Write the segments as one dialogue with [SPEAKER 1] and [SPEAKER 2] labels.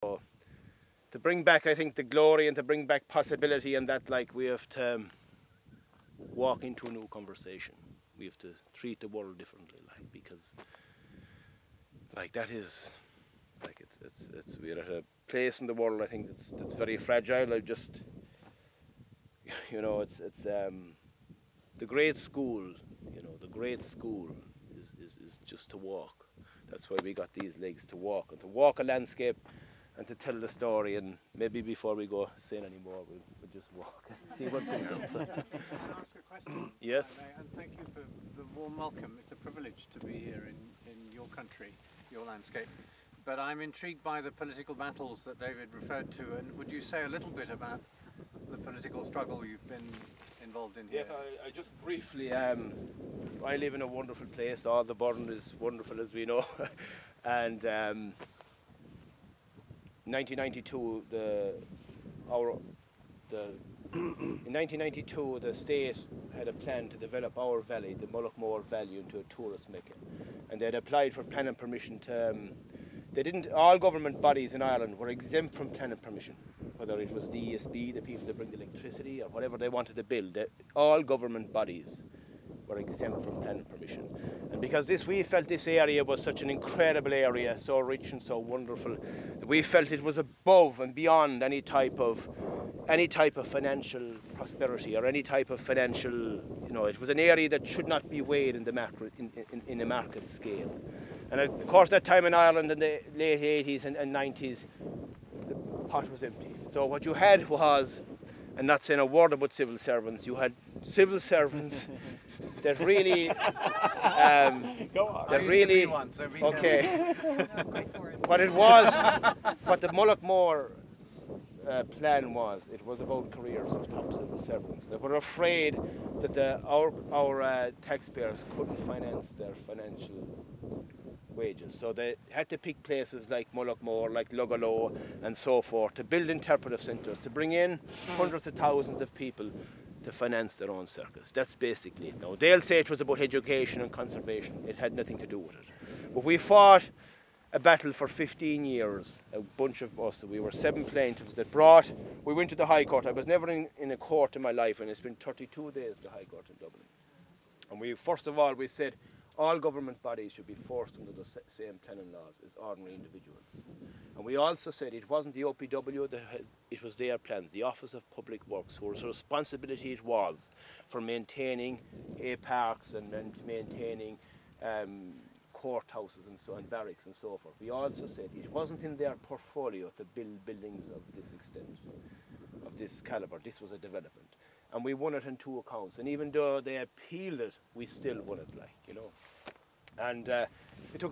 [SPEAKER 1] So to bring back, I think, the glory and to bring back possibility, and that, like, we have to walk into a new conversation. We have to treat the world differently, like, because, like, that is, like, it's we're at a place in the world, I think, that's very fragile. I just, you know, it's the great school, you know, the great school is just to walk. That's why we got these legs, to walk, and to walk a landscape and to tell the story. And maybe before we go saying any more, we'll just walk and see what comes up.
[SPEAKER 2] Can I ask a question?
[SPEAKER 1] Yes.
[SPEAKER 2] And thank you for the warm welcome. It's a privilege to be here in your country, your landscape. But I'm intrigued by the political battles that David referred to, and would you say a little bit about the political struggle you've been involved in here?
[SPEAKER 1] Yes, I just briefly, I live in a wonderful place. All the Burren is wonderful, as we know. And in 1992, in 1992, the state had a plan to develop our valley, the Mullaghmore Valley, into a tourist mecca. And they had applied for planning permission to, all government bodies in Ireland were exempt from planning permission, whether it was the ESB, the people that bring the electricity, or whatever they wanted to build. All government bodies were exempt from planning permission. And because we felt this area was such an incredible area, so rich and so wonderful, that we felt it was above and beyond any type of financial prosperity or any type of financial, you know, it was an area that should not be weighed in the macro, in a market scale. And of course, that time in Ireland in the late 80s and 90s, the pot was empty. So what you had was, and not saying a word about civil servants, you had civil servants that really, okay. What it was, what the Mullaghmore plan was, it was about careers of top civil servants. They were afraid that our taxpayers couldn't finance their financial wages. So they had to pick places like Mullaghmore, like Lugallow and so forth, to build interpretive centres, to bring in hundreds of thousands of people to finance their own circus. That's basically it. Now, they'll say it was about education and conservation. It had nothing to do with it. But we fought a battle for 15 years, a bunch of us. We were 7 plaintiffs that we went to the High Court. I was never in a court in my life, and it's been 32 days at the High Court in Dublin. And first of all, we said all government bodies should be forced under the same planning laws as ordinary individuals. And we also said it wasn't the OPW, it was their plans, the Office of Public Works, whose responsibility it was for maintaining parks and maintaining courthouses and barracks and so forth. We also said it wasn't in their portfolio to build buildings of this extent, of this calibre. This was a development. And we won it on 2 accounts. And even though they appealed it, we still won it, like, you know. And it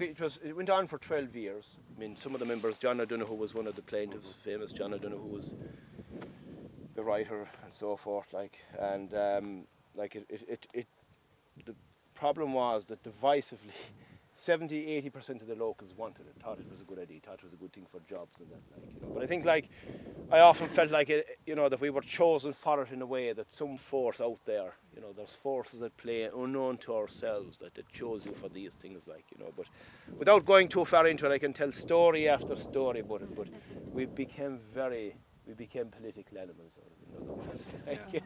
[SPEAKER 1] went on for 12 years. I mean, some of the members, John O'Donoghue was one of the plaintiffs, famous John O'Donoghue was the writer and so forth, like. And the problem was that divisively, 70–80% of the locals wanted it, thought it was a good idea, thought it was a good thing for jobs and that, like, you know. But I think, like, I often felt like you know, that we were chosen for it in a way, that some force out there, you know, there's forces at play unknown to ourselves that chose you for these things, like, you know. But without going too far into it, I can tell story after story about it. But we became political animals, in other words. Like,